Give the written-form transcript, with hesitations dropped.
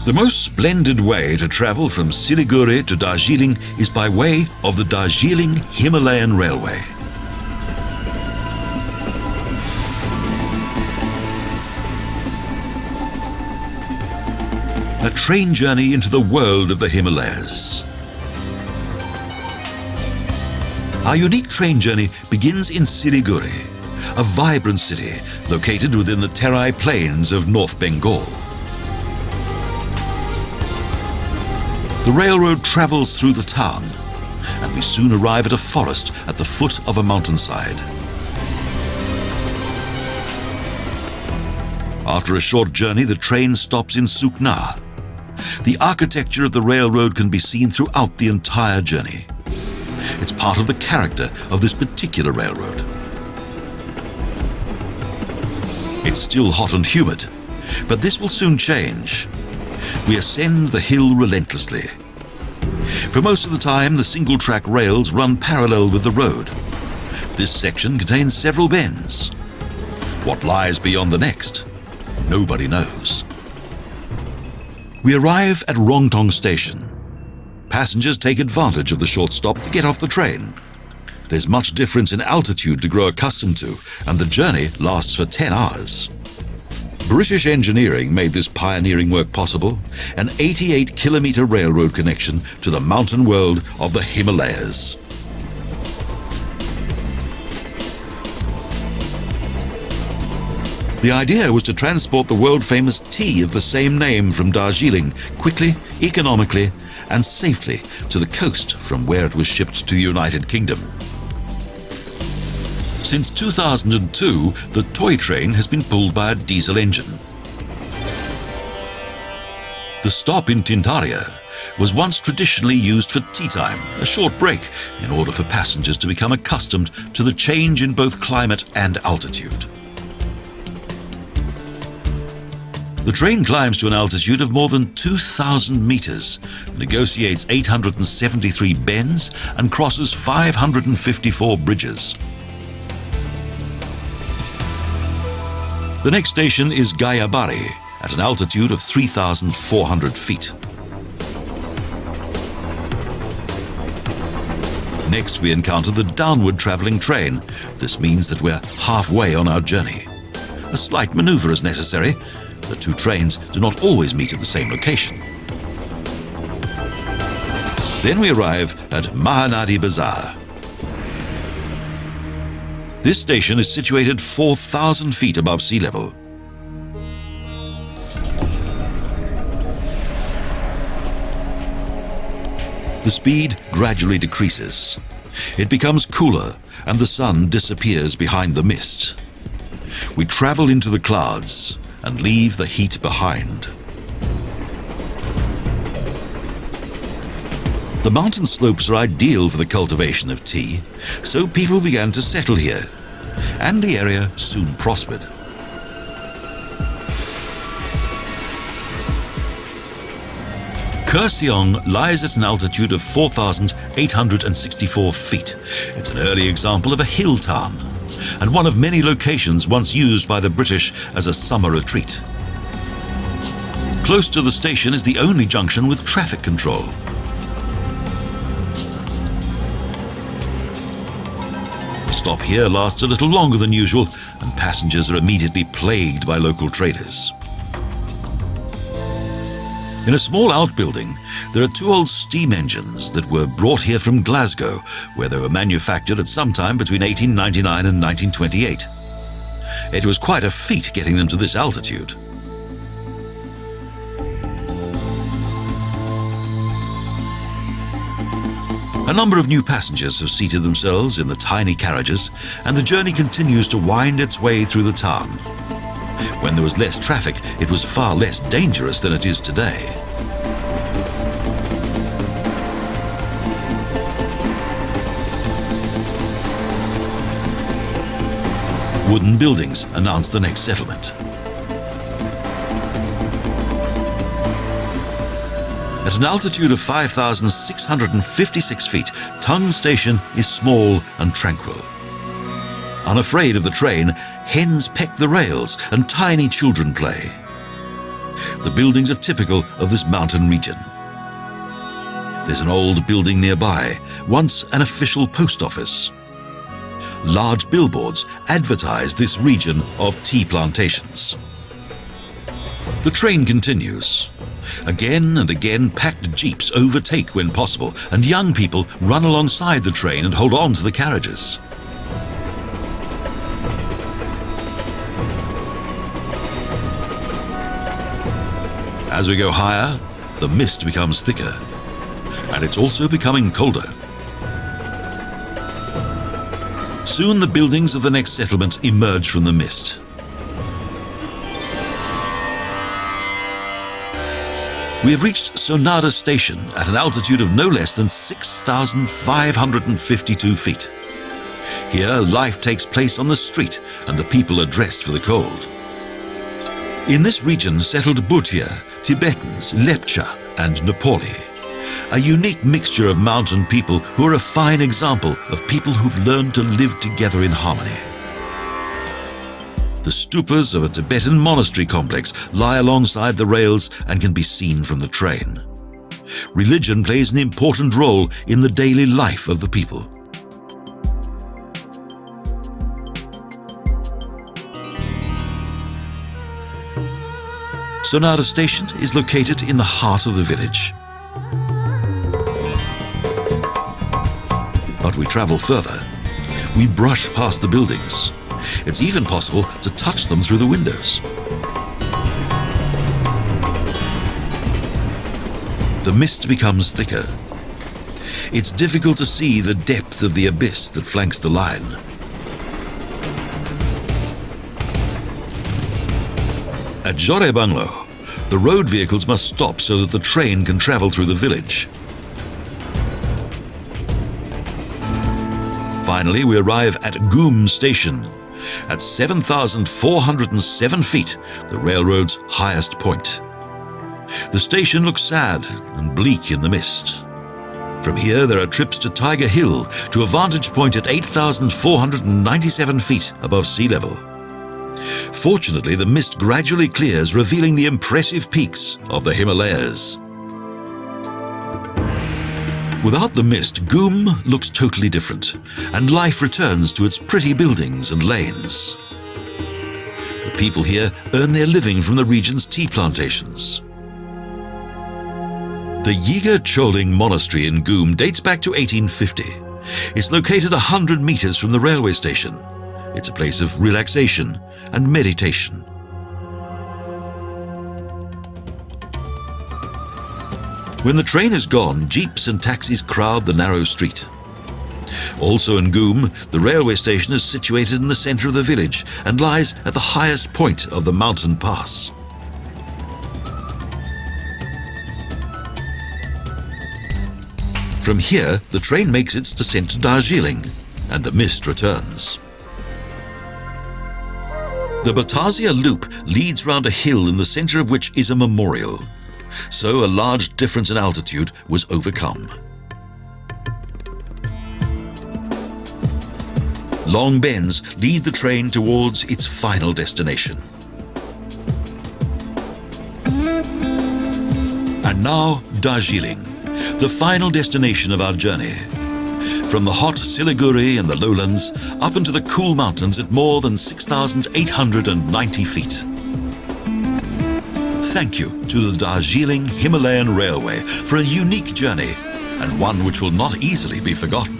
The most splendid way to travel from Siliguri to Darjeeling is by way of the Darjeeling Himalayan Railway. A train journey into the world of the Himalayas. Our unique train journey begins in Siliguri, a vibrant city located within the Terai Plains of North Bengal. The railroad travels through the town, and we soon arrive at a forest at the foot of a mountainside. After a short journey, the train stops in Sukna. The architecture of the railroad can be seen throughout the entire journey. It's part of the character of this particular railroad. It's still hot and humid, but this will soon change. We ascend the hill relentlessly. For most of the time, the single-track rails run parallel with the road. This section contains several bends. What lies beyond the next, nobody knows. We arrive at Rongtong Station. Passengers take advantage of the short stop to get off the train. There's much difference in altitude to grow accustomed to, and the journey lasts for 10 hours. British engineering made this pioneering work possible, an 88-kilometer railroad connection to the mountain world of the Himalayas. The idea was to transport the world-famous tea of the same name from Darjeeling quickly, economically, and safely to the coast from where it was shipped to the United Kingdom. Since 2002, the toy train has been pulled by a diesel engine. The stop in Tintaria was once traditionally used for tea time, a short break, in order for passengers to become accustomed to the change in both climate and altitude. The train climbs to an altitude of more than 2,000 meters, negotiates 873 bends, and crosses 554 bridges. The next station is Gayabari, at an altitude of 3,400 feet. Next, we encounter the downward traveling train. This means that we're halfway on our journey. A slight maneuver is necessary. The two trains do not always meet at the same location. Then we arrive at Mahanadi Bazaar. This station is situated 4,000 feet above sea level. The speed gradually decreases. It becomes cooler, and the sun disappears behind the mist. We travel into the clouds and leave the heat behind. The mountain slopes are ideal for the cultivation of tea, so people began to settle here, and the area soon prospered. Kurseong lies at an altitude of 4,864 feet. It's an early example of a hill town, and one of many locations once used by the British as a summer retreat. Close to the station is the only junction with traffic control. The stop here lasts a little longer than usual, and passengers are immediately plagued by local traders. In a small outbuilding, there are two old steam engines that were brought here from Glasgow, where they were manufactured at some time between 1899 and 1928. It was quite a feat getting them to this altitude. A number of new passengers have seated themselves in the tiny carriages, and the journey continues to wind its way through the town. When there was less traffic, it was far less dangerous than it is today. Wooden buildings announce the next settlement. At an altitude of 5,656 feet, Tung Station is small and tranquil. Unafraid of the train, hens peck the rails and tiny children play. The buildings are typical of this mountain region. There's an old building nearby, once an official post office. Large billboards advertise this region of tea plantations. The train continues. Again and again, packed jeeps overtake when possible, and young people run alongside the train and hold on to the carriages. As we go higher, the mist becomes thicker, and it's also becoming colder. Soon the buildings of the next settlement emerge from the mist. We have reached Sonada Station at an altitude of no less than 6,552 feet. Here, life takes place on the street and the people are dressed for the cold. In this region settled Bhutia, Tibetans, Lepcha and Nepali, a unique mixture of mountain people who are a fine example of people who've learned to live together in harmony. The stupas of a Tibetan monastery complex lie alongside the rails and can be seen from the train. Religion plays an important role in the daily life of the people. Sonada Station is located in the heart of the village. But we travel further. We brush past the buildings. It's even possible to touch them through the windows. The mist becomes thicker. It's difficult to see the depth of the abyss that flanks the line. At Jore Bungalow, the road vehicles must stop so that the train can travel through the village. Finally, we arrive at Ghoom station, at 7,407 feet, the railroad's highest point. The station looks sad and bleak in the mist. From here, there are trips to Tiger Hill, to a vantage point at 8,497 feet above sea level. Fortunately, the mist gradually clears, revealing the impressive peaks of the Himalayas. Without the mist, Ghoom looks totally different, and life returns to its pretty buildings and lanes. The people here earn their living from the region's tea plantations. The Yiga Choling Monastery in Ghoom dates back to 1850. It's located 100 meters from the railway station. It's a place of relaxation and meditation. When the train is gone, jeeps and taxis crowd the narrow street. Also in Ghoom, the railway station is situated in the center of the village and lies at the highest point of the mountain pass. From here, the train makes its descent to Darjeeling, and the mist returns. The Batazia Loop leads round a hill in the center of which is a memorial. So a large difference in altitude was overcome. Long bends lead the train towards its final destination. And now Darjeeling, the final destination of our journey. From the hot Siliguri and the lowlands up into the cool mountains at more than 6,890 feet. Thank you to the Darjeeling Himalayan Railway for a unique journey, and one which will not easily be forgotten.